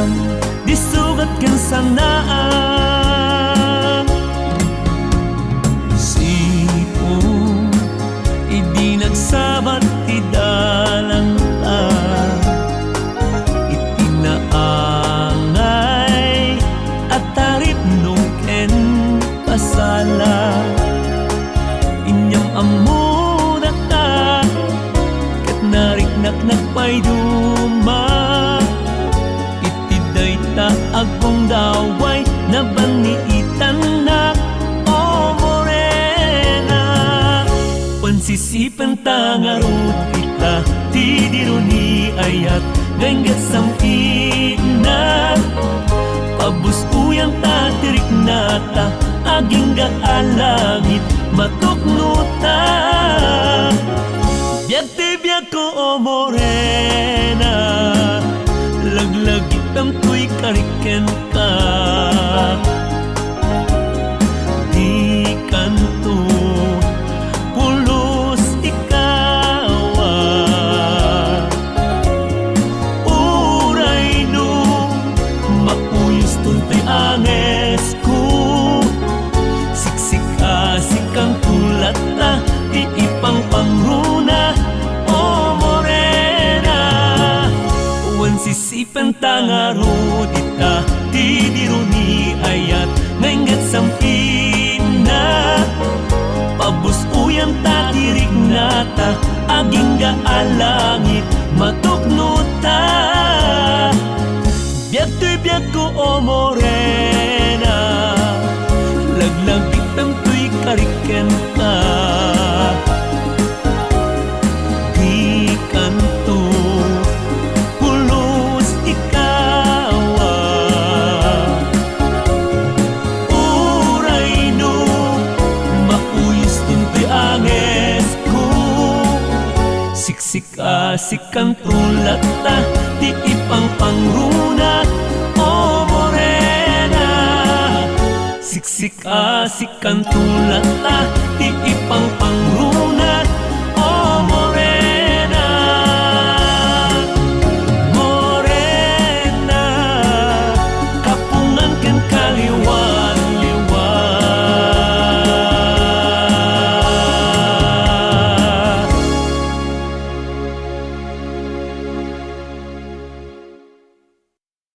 sam disugat ken sanaan sipon idi nagsabat ti dalan ta itinaangay at tarip nung ken pasala inyam amuna ta ket nariknak nagpayduma itiday ta agong daway na baniitan na o morena pansisipan ta ngarut kita ti diruni ayat ngaygat sampina pabus uyang ta tirik nata aging gaalangit matuknuta biag ti biag ko o morena laglagit ang tuy kariken ka di kanto pulos ikawa uray no mauyos tuntay anges ko sikang tulat na iipang pangruna o morena uwan sisipan tangaro dita ti diruni ayat ngaygat sampina pabus uyang tatirig nata aging gaalangit matuknuta biag ti biag ko o morena laglagit ang tuy kariken ka di kanto pulos ikawa uray no mauyos tuntoy anges ko sikan tulat ta di ipang pangruna o morena sikan tulat ta di ipang pangruna